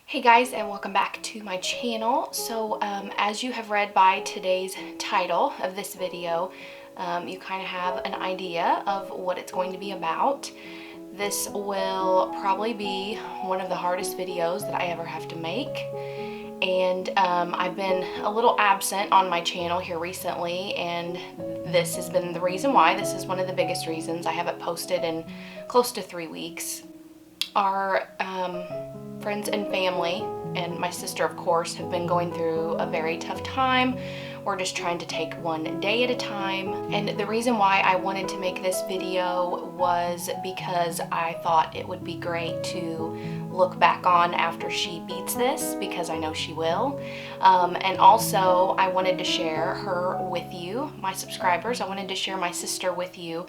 Hey guys, and welcome back to my channel. So as you have read by today's title of this video, you kind of have an idea of what it's going to be about. This will probably be one of the hardest videos that I ever have to make, and I've been a little absent on my channel here recently, and this has been the reason why. This is one of the biggest reasons I haven't posted in close to 3 weeks. Our friends and family, and my sister of course, have been going through a very tough time. We're just trying to take one day at a time, and the reason why I wanted to make this video was because I thought it would be great to look back on after she beats this, because I know she will, and also I wanted to share her with you, my subscribers. I wanted to share my sister with you,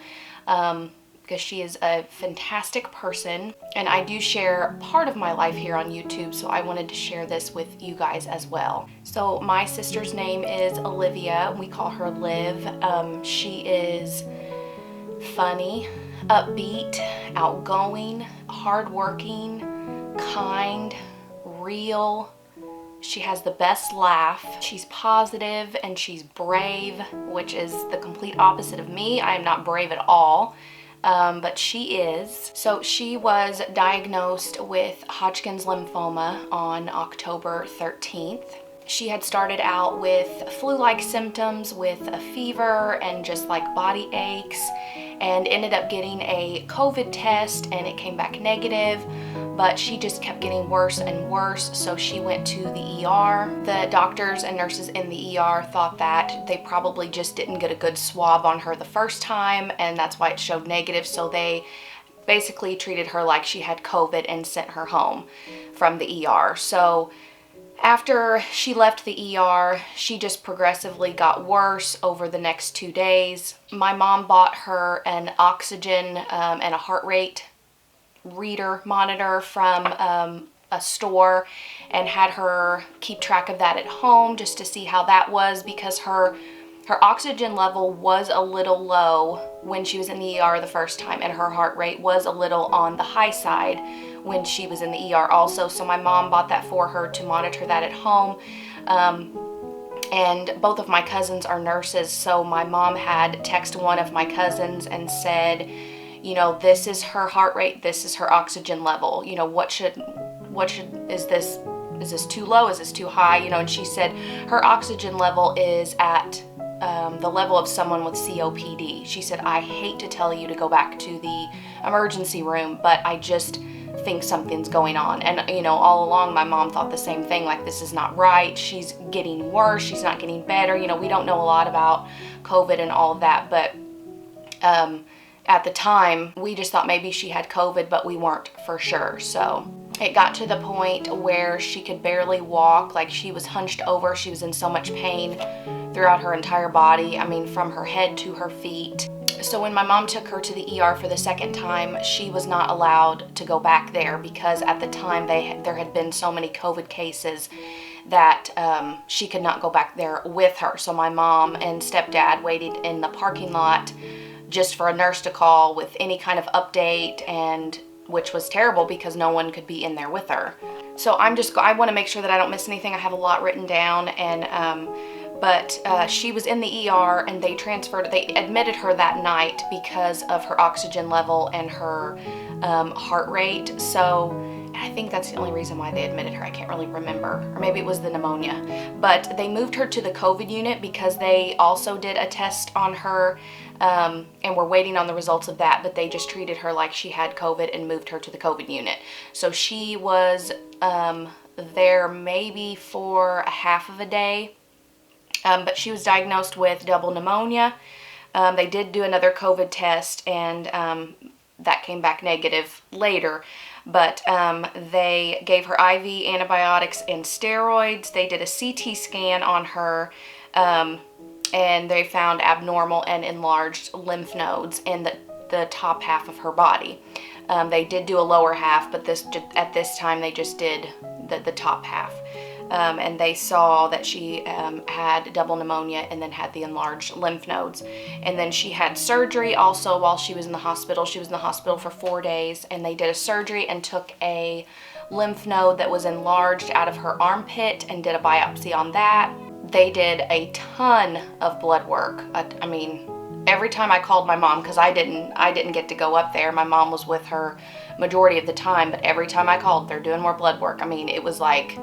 because she is a fantastic person, and I do share part of my life here on YouTube, so I wanted to share this with you guys as well. So my sister's name is Olivia. We call her Liv. She is funny, upbeat, outgoing, hardworking, kind, real. She has the best laugh. She's positive and she's brave, which is the complete opposite of me. I am not brave at all. But she is. So she was diagnosed with Hodgkins Lymphoma on October 13th. She had started out with flu-like symptoms with a fever and just like body aches, and ended up getting a COVID test and it came back negative, but she just kept getting worse and worse, so she went to the ER. The doctors and nurses in the ER thought that they probably just didn't get a good swab on her the first time, and that's why it showed negative, so they basically treated her like she had COVID and sent her home from the ER. So after she left the ER, she just progressively got worse over the next 2 days. My mom bought her an oxygen and a heart rate reader monitor from a store, and had her keep track of that at home just to see how that was, because her oxygen level was a little low when she was in the ER the first time, and her heart rate was a little on the high side when she was in the ER also. So my mom bought that for her to monitor that at home. And both of my cousins are nurses, so my mom had texted one of my cousins and said, you know, this is her heart rate, this is her oxygen level, you know, is this too low, is this too high, you know? And she said her oxygen level is at the level of someone with COPD. She said, I hate to tell you to go back to the emergency room, but I just think something's going on. And you know, all along my mom thought the same thing, like, this is not right, she's getting worse, she's not getting better. You know, we don't know a lot about COVID and all of that, but at the time we just thought maybe she had COVID, but we weren't for sure. So it got to the point where she could barely walk, like she was hunched over. She was in so much pain throughout her entire body, I mean from her head to her feet. So when my mom took her to the ER for the second time, she was not allowed to go back there, because at the time there had been so many COVID cases that she could not go back there with her. So my mom and stepdad waited in the parking lot just for a nurse to call with any kind of update, and which was terrible because no one could be in there with her. So I want to make sure that I don't miss anything. I have a lot written down, and but she was in the ER, and they admitted her that night because of her oxygen level and her heart rate. So I think that's the only reason why they admitted her. I can't really remember, or maybe it was the pneumonia. But they moved her to the COVID unit because they also did a test on her, and we're waiting on the results of that, but they just treated her like she had COVID and moved her to the COVID unit. So she was there maybe for a half of a day, but she was diagnosed with double pneumonia. They did do another COVID test, and that came back negative later, but they gave her IV antibiotics and steroids. They did a CT scan on her, and they found abnormal and enlarged lymph nodes in the top half of her body. They did do a lower half, but at this time they just did the top half. And they saw that she had double pneumonia and then had the enlarged lymph nodes. And then she had surgery also while she was in the hospital. She was in the hospital for 4 days, and they did a surgery and took a lymph node that was enlarged out of her armpit and did a biopsy on that. They did a ton of blood work. I mean, every time I called my mom, because I didn't get to go up there. My mom was with her majority of the time, but every time I called, they're doing more blood work. I mean, it was like,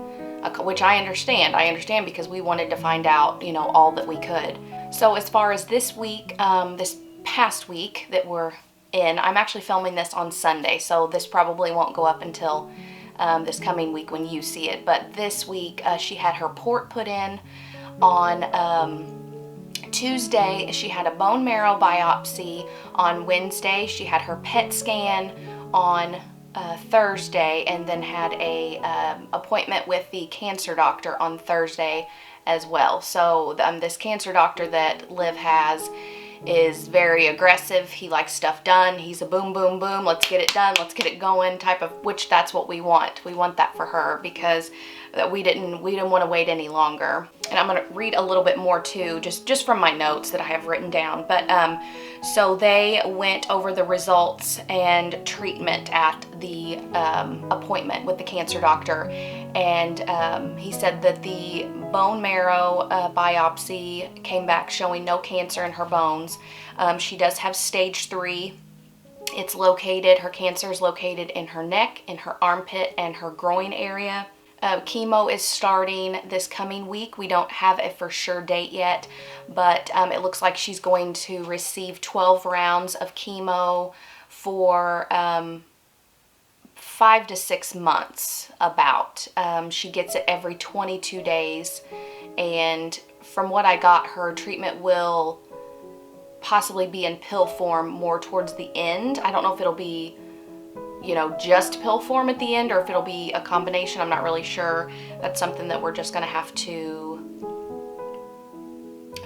which I understand. I understand because we wanted to find out, you know, all that we could. So as far as this week, this past week that we're in, I'm actually filming this on Sunday, so this probably won't go up until this coming week when you see it. But this week, she had her port put in on Tuesday. She had a bone marrow biopsy on Wednesday. She had her PET scan on Thursday, and then had a appointment with the cancer doctor on Thursday as well. So this cancer doctor that Liv has is very aggressive. He likes stuff done. He's a boom, boom, boom, let's get it done, let's get it going type of, which that's what we want. We want that for her because we didn't want to wait any longer. And I'm going to read a little bit more too, just from my notes that I have written down. But so they went over the results and treatment at the appointment with the cancer doctor, and he said that the bone marrow biopsy came back showing no cancer in her bones. She does have stage 3. It's located, her cancer is located in her neck, in her armpit, and her groin area. Chemo is starting this coming week. We don't have a for sure date yet, but it looks like she's going to receive 12 rounds of chemo for 5 to 6 months about. She gets it every 22 days, and from what I got, her treatment will possibly be in pill form more towards the end. I don't know if it'll be, you know, just pill form at the end, or if it'll be a combination. I'm not really sure. That's something that we're just gonna have to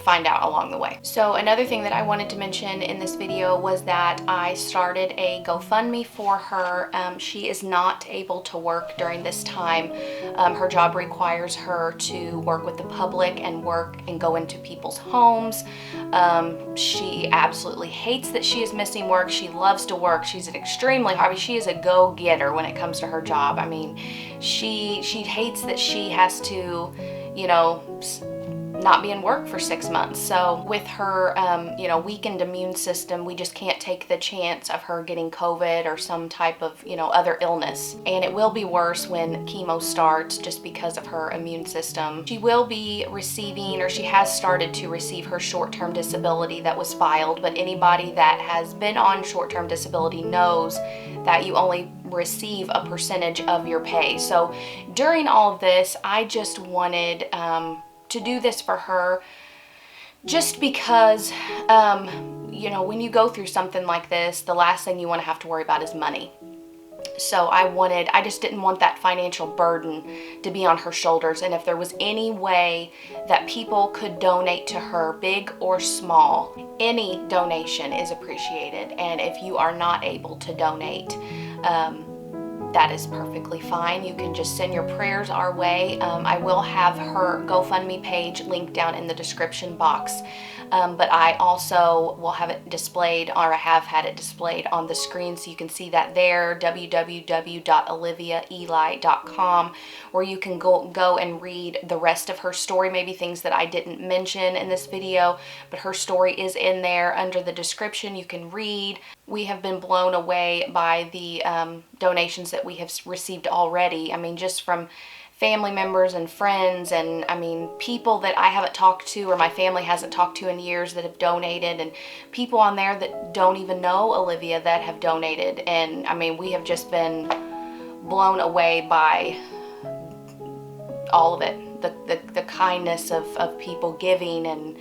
find out along the way. So another thing that I wanted to mention in this video was that I started a GoFundMe for her. She is not able to work during this time. Her job requires her to work with the public and work and go into people's homes. She absolutely hates that she is missing work. She loves to work. She's an extremely hard, she is a go-getter when it comes to her job. I mean, she hates that she has to, you know, not be in work for 6 months. So with her, you know, weakened immune system, we just can't take the chance of her getting COVID or some type of, you know, other illness. And it will be worse when chemo starts just because of her immune system. She will be receiving, or she has started to receive, her short-term disability that was filed. But anybody that has been on short-term disability knows that you only receive a percentage of your pay. So during all of this, I just wanted to do this for her, just because you know, when you go through something like this, the last thing you want to have to worry about is money. So I just didn't want that financial burden to be on her shoulders. And if there was any way that people could donate to her, big or small, any donation is appreciated. And if you are not able to donate, that is perfectly fine. You can just send your prayers our way. I will have her GoFundMe page linked down in the description box. But I also will have it displayed, or I have had it displayed on the screen, so you can see that there, www.oliviaeli.com, where you can go and read the rest of her story, maybe things that I didn't mention in this video, but her story is in there under the description. You can read. We have been blown away by the donations that we have received already. I mean, just from family members and friends, and I mean, people that I haven't talked to or my family hasn't talked to in years that have donated, and people on there that don't even know Olivia that have donated. And I mean, we have just been blown away by all of it, the kindness of people giving, and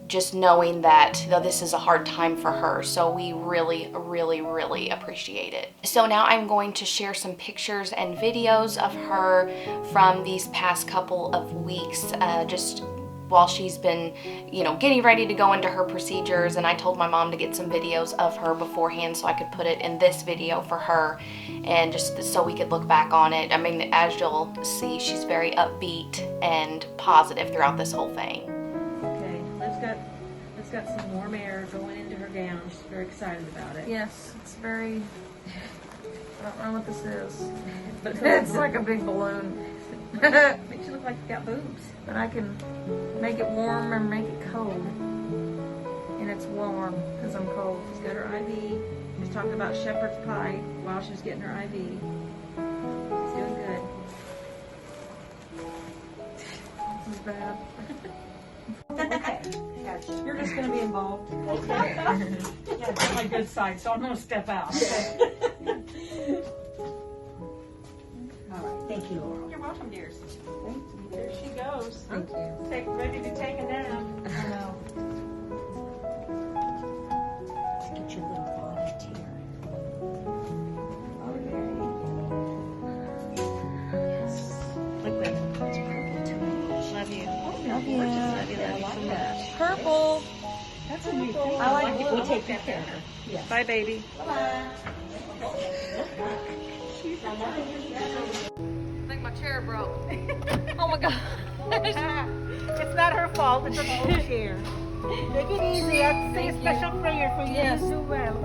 just knowing that, though, this is a hard time for her. So we really, really, really appreciate it. So now I'm going to share some pictures and videos of her from these past couple of weeks, just while she's been, you know, getting ready to go into her procedures. And I told my mom to get some videos of her beforehand so I could put it in this video for her, and just so we could look back on it. I mean, as you'll see, she's very upbeat and positive throughout this whole thing. Liv's got some warm air going into her gown. She's very excited about it. Yes, it's very don't know what this is, but it's like a big balloon. Makes you look like you got boobs. But I can make it warm or make it cold. And it's warm because I'm cold. She's got her IV. She's talking about shepherd's pie while she's getting her IV. She's doing good. This is bad. Okay. Gotcha. You're just going to be involved. Okay. Yeah, it's on my good side, so I'm going to step out. All right. Thank you, Laurel. You're welcome, dears. Thank you. There she goes. Thank you. Ready to take a nap. I know. Let's get your little volunteer. Okay. Yes. Look like it's purple too. Love you. Love you. Love you. I like that. Purple. That's a new thing. I like it. We'll take that there. Yeah. Bye, baby. Bye-bye. I think my chair broke. Oh my God. It's not her fault. It's an old chair. Take it easy. I have to say a special prayer for you. Yes. You do well.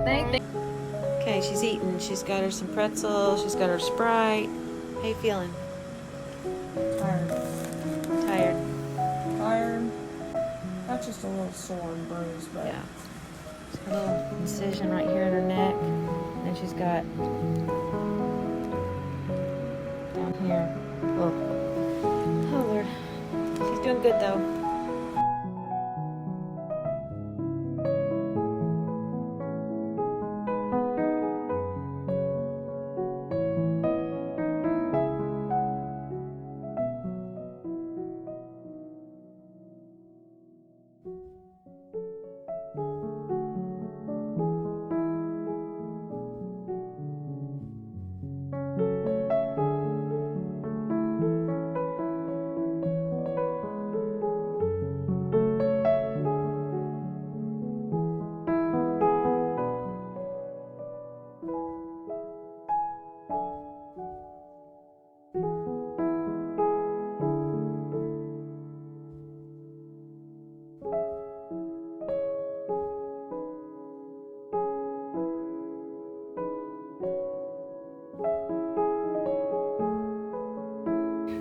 Okay, she's eating. She's got her some pretzels. She's got her Sprite. How you feeling? Tired. Tired? Tired. That's just a little sore and bruised, but Yeah. She's got a little incision right here in her neck. And then she's got down here. Oh, Lord. She's doing good though.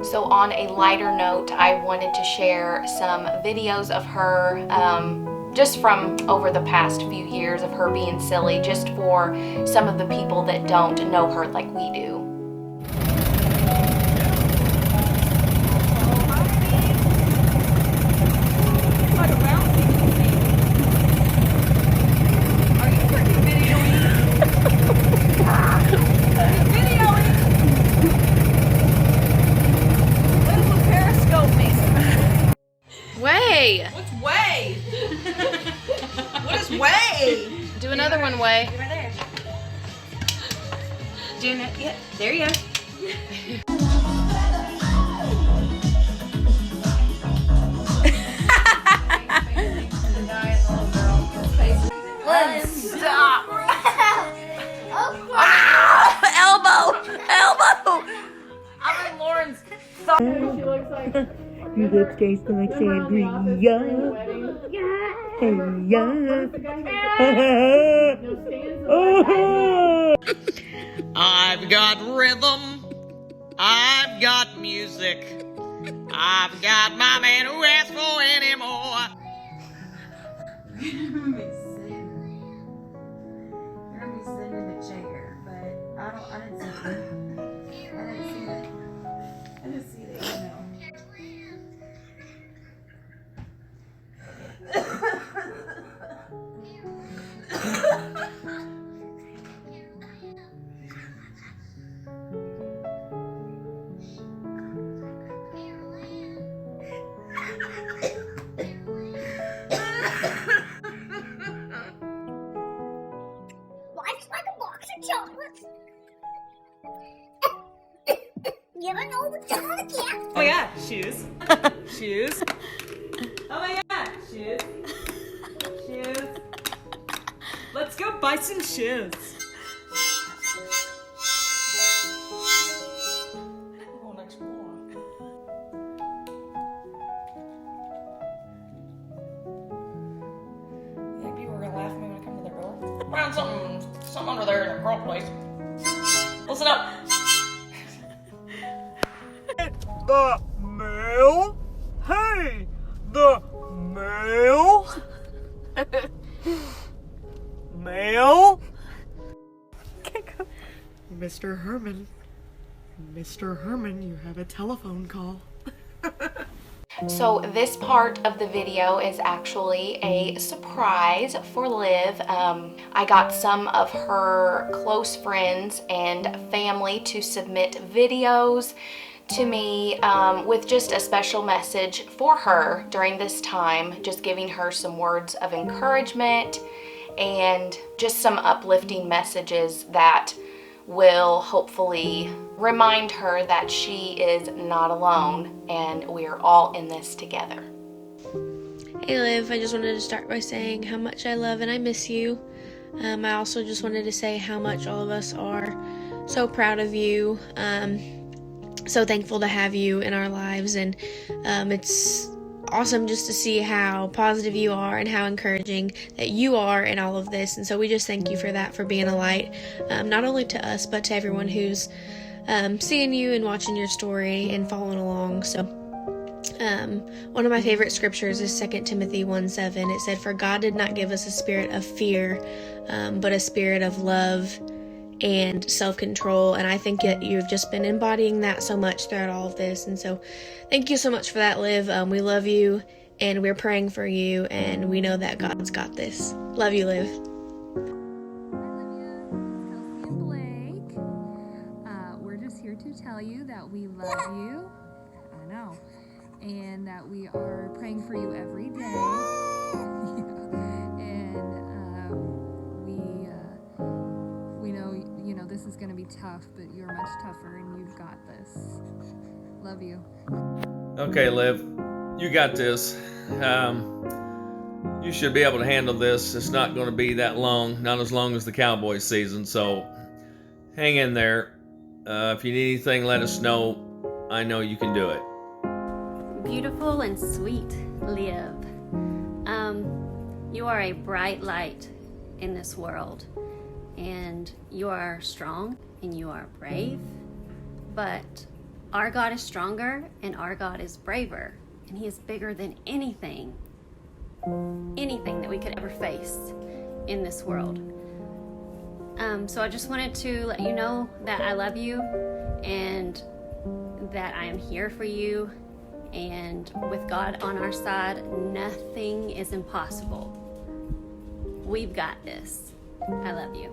So on a lighter note, I wanted to share some videos of her just from over the past few years of her being silly, just for some of the people that don't know her like we do. Way! what's way? What is way? Do another one, Way. Right there. Doing it. Yeah, there you go. Stop! Elbow! Elbow! I'm in Lauren's thumb. She looks like You look taste like sangria. I've got rhythm, I've got music, I've got my man who asks for any more. You're gonna be sitting in the chair, but I didn't see it. I didn't see the email. Life's like a box of chocolates. You never know what you're gonna get. Oh my God, shoes. Shoes. Oh my God, shoes. Shoes. Let's go buy some shoes. Oh, next more. Yeah, people are gonna laugh at me when I come to their door. Found something under there in the crawl place. Listen up. The mail? Hey, the mail? Mail? Mr. Herman, you have a telephone call. So this part of the video is actually a surprise for Liv. I got some of her close friends and family to submit videos to me with just a special message for her during this time, just giving her some words of encouragement and just some uplifting messages that will hopefully remind her that she is not alone and we are all in this together. Hey Liv, I just wanted to start by saying how much I love and I miss you. I also just wanted to say how much all of us are so proud of you. So thankful to have you in our lives, and it's awesome just to see how positive you are and how encouraging that you are in all of this. And so we just thank you for that, for being a light, not only to us but to everyone who's seeing you and watching your story and following along. So one of my favorite scriptures is 2 Timothy 1:7. It said, "For God did not give us a spirit of fear, but a spirit of love and self-control." And I think that you've just been embodying that so much throughout all of this. And so thank you so much for that, Liv. We love you and we're praying for you, and we know that God's got this. Love you, Liv. Kelsey and Blake. We're just here to tell you that we love you. I know. And that we are praying for you every day. We know this is going to be tough, but you're much tougher and you've got this. Love you. Okay, Liv, you got this. You should be able to handle this. It's not going to be that long, not as long as the Cowboys season, so hang in there. If you need anything, let us know. I know you can do it. Beautiful and sweet Liv. You are a bright light in this world, and you are strong and you are brave, but our God is stronger and our God is braver, and he is bigger than anything that we could ever face in this world. So I just wanted to let you know that I love you and that I am here for you, and with God on our side, nothing is impossible. We've got this. I love you.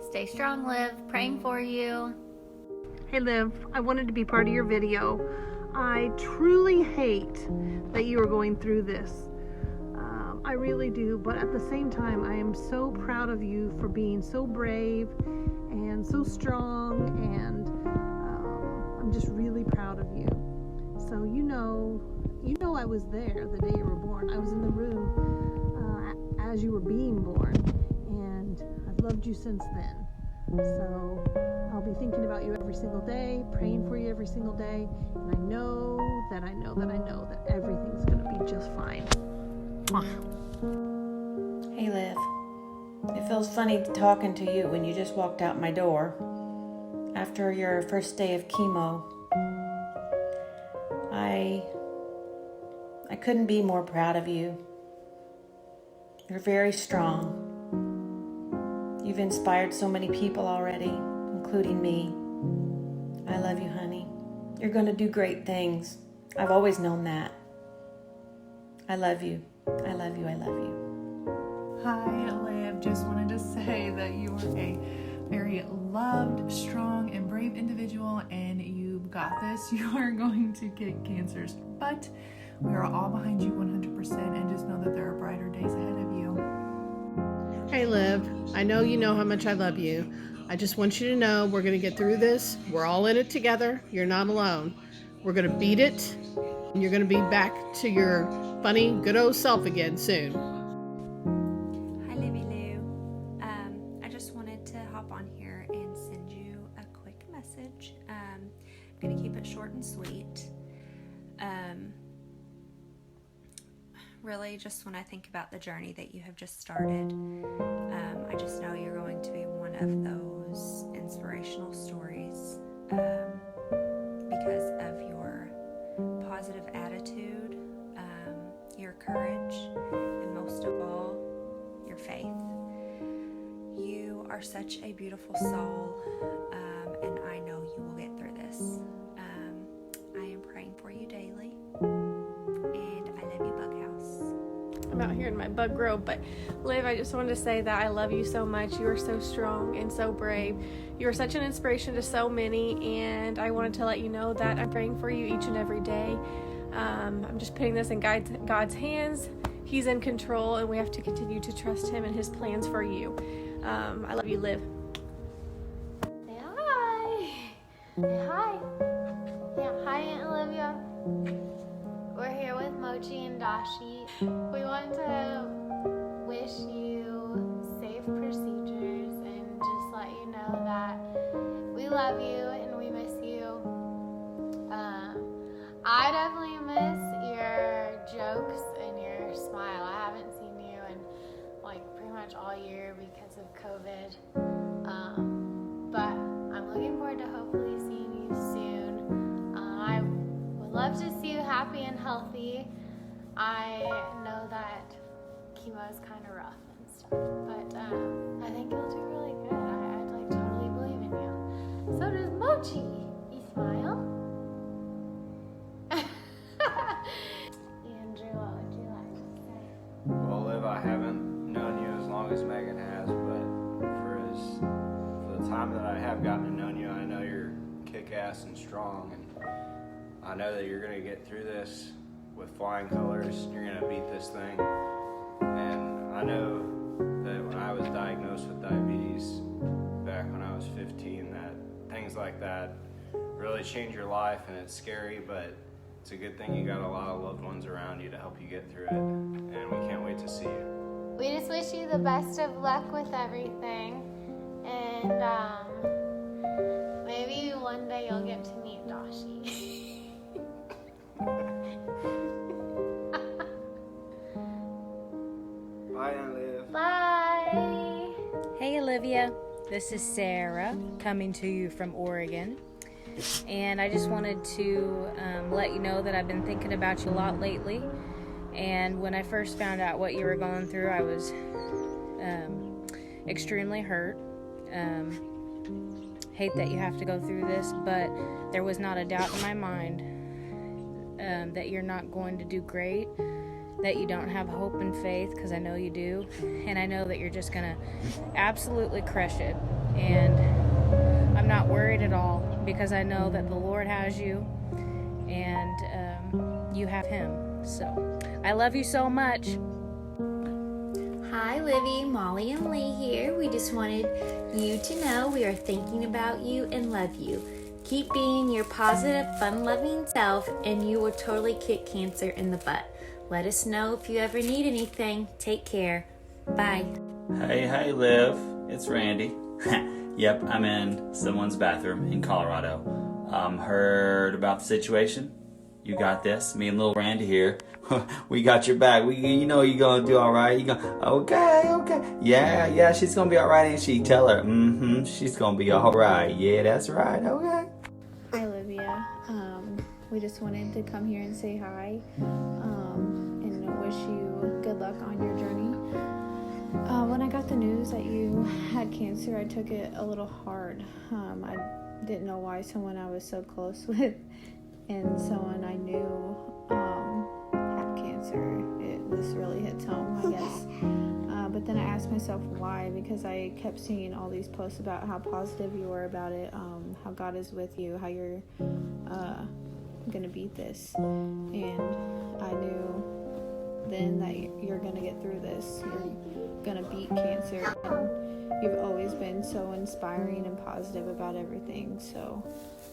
Stay strong, Liv. Praying for you. Hey Liv, I wanted to be part of your video. I truly hate that you are going through this. I really do, but at the same time, I am so proud of you for being so brave and so strong, and I'm just really proud of you. So you know I was there the day you were born. I was in the room as you were being born, and I've loved you since then. So I'll be thinking about you every single day, praying for you every single day, and I know that everything's going to be just fine. Hey Liv, it feels funny talking to you when you just walked out my door after your first day of chemo. I couldn't be more proud of you. You're very strong. You've inspired so many people already, including me. I love you, honey. You're going to do great things. I've always known that. I love you. I love you. I love you. Hi, Liv. Just wanted to say that you are a very loved, strong, and brave individual, and you've got this. You are going to get cancers, but we are all behind you 100%, and just know that there are brighter days ahead of you. Hey Liv, I know you know how much I love you. I just want you to know we're going to get through this. We're all in it together. You're not alone. We're going to beat it, and you're going to be back to your funny, good old self again soon. Hi Livy Lou. I just wanted to hop on here and send you a quick message. I'm going to keep it short and sweet. Really, just when I think about the journey that you have just started, I just know you're going to be one of those inspirations inspirational stories because of your positive attitude, your courage, and most of all, your faith. You are such a beautiful soul, and I know you will get through this. I am praying for you daily, and I love you, Bug House. I'm out here in my bug grove, but Liv, I just wanted to say that I love you so much. You are so strong and so brave. You are such an inspiration to so many, and I wanted to let you know that I'm praying for you each and every day. I'm just putting this in God's hands. He's in control, and we have to continue to trust Him and His plans for you. I love you, Liv. Say hi. Say hi. Yeah, hi, Aunt Olivia. We're here with Mochi and Dashi. We want to wish you safe procedures and just let you know that we love you and we miss you. I definitely miss your jokes and your smile. I haven't seen you in pretty much all year because of COVID. But I'm looking forward to hopefully seeing you soon. I would love to see you happy and healthy. I know that chemo is kind of rough and stuff, but I think you'll do really good. I totally believe in you. So does Mochi. You smile. Andrew, what would you like to say? Well, Liv, I haven't known you as long as Megan has, but for the time that I have gotten to know you, I know you're kick-ass and strong, and I know that you're going to get through this with flying colors. You're going to beat this thing. And I know that when I was diagnosed with diabetes back when I was 15, that things like that really change your life, and it's scary, but it's a good thing you got a lot of loved ones around you to help you get through it, and we can't wait to see you. We just wish you the best of luck with everything, and maybe one day you'll get to meet Dashi. Bye, Aunt Liv. Bye. Hey, Olivia. This is Sarah coming to you from Oregon. And I just wanted to let you know that I've been thinking about you a lot lately. And when I first found out what you were going through, I was extremely hurt. Hate that you have to go through this, but there was not a doubt in my mind that you're not going to do great, that you don't have hope and faith, because I know you do. And I know that you're just going to absolutely crush it. And I'm not worried at all, because I know that the Lord has you, and you have Him. So, I love you so much. Hi, Livy, Molly, and Lee here. We just wanted you to know we are thinking about you and love you. Keep being your positive, fun-loving self, and you will totally kick cancer in the butt. Let us know if you ever need anything. Take care. Bye. Hey, Liv. It's Randy. Yep, I'm in someone's bathroom in Colorado. Heard about the situation? You got this. Me and little Randy here. We got your back. You know you're gonna do all right. Okay. Yeah, she's gonna be all right, ain't she? Tell her. She's gonna be all right. Yeah, that's right. Okay. Hi, Olivia. We just wanted to come here and say hi, and wish you good luck on your journey. When I got the news that you had cancer, I took it a little hard. I didn't know why someone I was so close with and someone I knew had cancer. This really hits home, I guess. But then I asked myself why, because I kept seeing all these posts about how positive you were about it, how God is with you, how you're gonna beat this. And I knew then that you're gonna get through this. You're gonna beat cancer, and you've always been so inspiring and positive about everything. So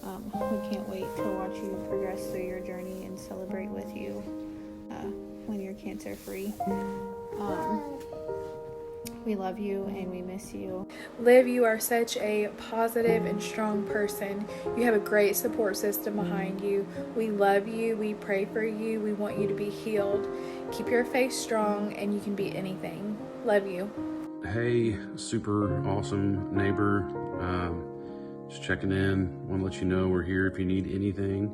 we can't wait to watch you progress through your journey and celebrate with you when you're cancer free. We love you and we miss you. Liv, you are such a positive and strong person. You have a great support system behind you. We love you. We pray for you. We want you to be healed. Keep your faith strong and you can beat anything. Love you. Hey, super awesome neighbor. Just checking in. Want to let you know we're here if you need anything.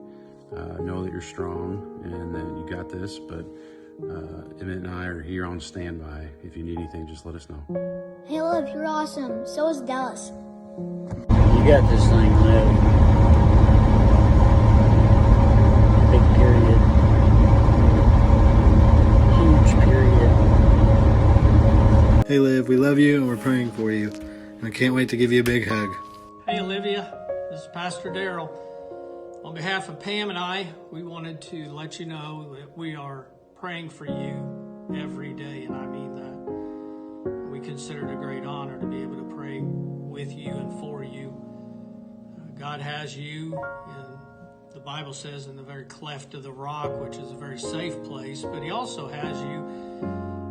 Know that you're strong and that you got this, but Emmett and I are here on standby. If you need anything, just let us know. Hey, Liv, you're awesome. So is Dallas. You got this thing, Liv. Big period. Huge period. Hey, Liv, we love you and we're praying for you. And I can't wait to give you a big hug. Hey, Olivia. This is Pastor Darrell. On behalf of Pam and I, we wanted to let you know that we are praying for you every day, and I mean that. We consider it a great honor to be able to pray with you and for you. God has you, and the Bible says, in the very cleft of the rock, which is a very safe place, but he also has you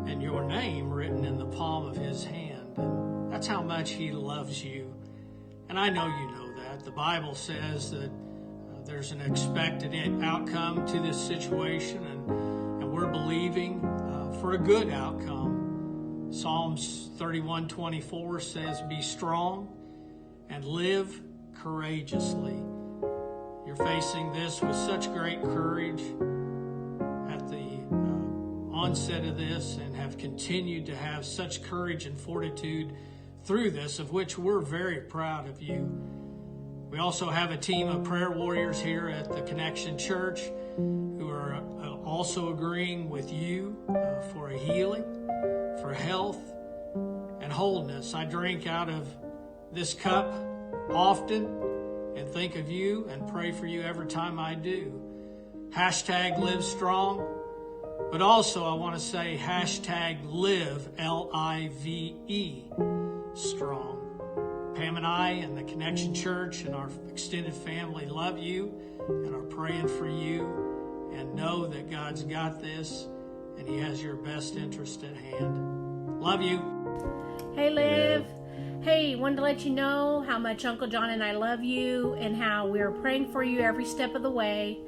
and your name written in the palm of his hand. And that's how much he loves you. And I know you know that. The Bible says that there's an expected outcome to this situation, and we're believing for a good outcome. Psalms 31:24 says, "Be strong and live courageously." You're facing this with such great courage at the onset of this, and have continued to have such courage and fortitude through this, of which we're very proud of you. We also have a team of prayer warriors here at the Connection Church who are also agreeing with you for a healing, for health, and wholeness. I drink out of this cup often and think of you and pray for you every time I do. Hashtag live strong, but also I want to say hashtag live, L-I-V-E, strong. Pam and I and the Connection Church and our extended family love you and are praying for you, and know that God's got this and he has your best interest at hand. Love you. Hey, Liv. Hey, wanted to let you know how much Uncle John and I love you and how we're praying for you every step of the way.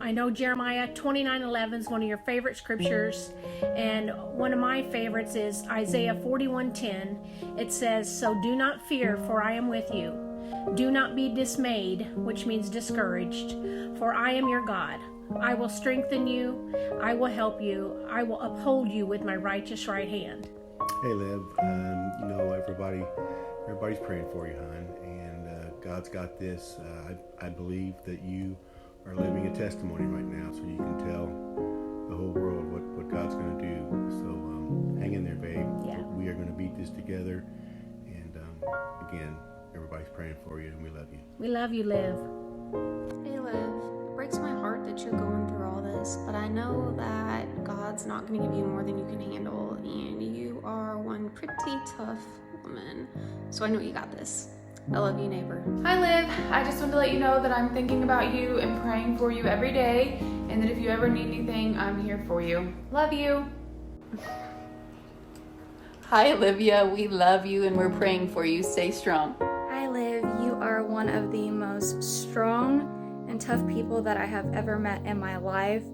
I know Jeremiah 29:11 is one of your favorite scriptures, and one of my favorites is Isaiah 41:10. It says, "So do not fear, for I am with you. Do not be dismayed," which means discouraged, "for I am your God. I will strengthen you. I will help you. I will uphold you with my righteous right hand." Hey, Liv, you know everybody's praying for you, hon, and God's got this. I believe that you are living a testimony right now, so you can tell the whole world what God's going to do. So hang in there, babe. Yeah. We are going to beat this together, and again, everybody's praying for you, and we love you. We love you, Liv. Hey, Liv. It breaks my heart that you're going through all this, but I know that God's not going to give you more than you can handle, and you are one pretty tough woman, so I know you got this. I love you, neighbor. Hi, Liv. I just wanted to let you know that I'm thinking about you and praying for you every day, and that if you ever need anything, I'm here for you. Love you. Hi, Olivia. We love you and we're praying for you. Stay strong. Hi, Liv. You are one of the most strong and tough people that I have ever met in my life.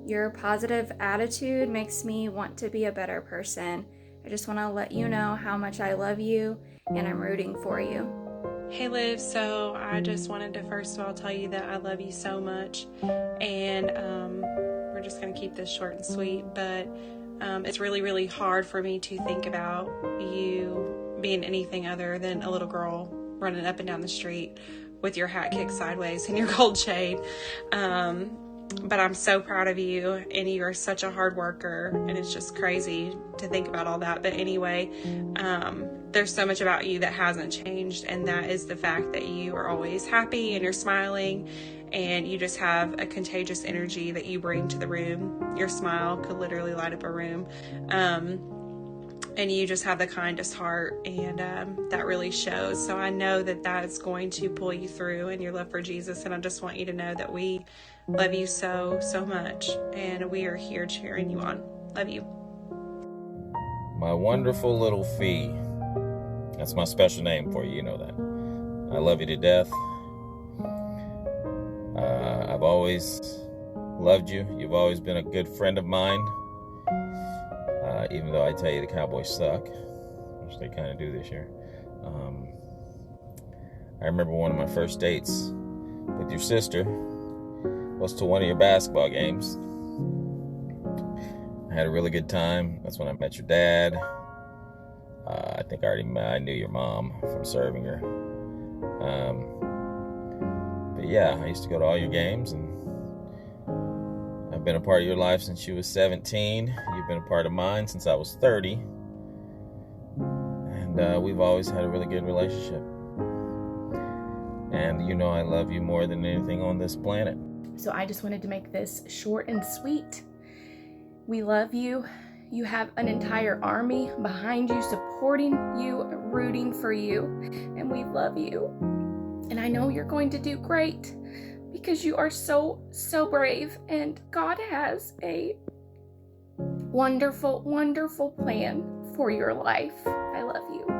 Your positive attitude makes me want to be a better person. I just want to let you know how much I love you and I'm rooting for you. Hey, Liv. So I just wanted to first of all tell you that I love you so much, and we're just going to keep this short and sweet, but it's really, really hard for me to think about you being anything other than a little girl running up and down the street with your hat kicked sideways and your gold chain. But I'm so proud of you, and you are such a hard worker, and it's just crazy to think about all that. But anyway, there's so much about you that hasn't changed, and that is the fact that you are always happy and you're smiling, and you just have a contagious energy that you bring to the room. Your smile could literally light up a room. And you just have the kindest heart, and that really shows. So I know that that's going to pull you through in your love for Jesus, and I just want you to know that we love you so, so much, and we are here cheering you on. Love you. My wonderful little Fee. That's my special name for you, you know that. I love you to death. I've always loved you. You've always been a good friend of mine. Even though I tell you the Cowboys suck, which they kind of do this year. I remember one of my first dates with your sister was to one of your basketball games. I had a really good time. That's when I met your dad. I think I knew your mom from serving her. But yeah, I used to go to all your games, and I've been a part of your life since you was 17. You've been a part of mine since I was 30. And we've always had a really good relationship. And you know I love you more than anything on this planet. So I just wanted to make this short and sweet. We love you. You have an entire army behind you, supporting you, rooting for you, and we love you. And I know you're going to do great because you are so, so brave, and God has a wonderful, wonderful plan for your life. I love you.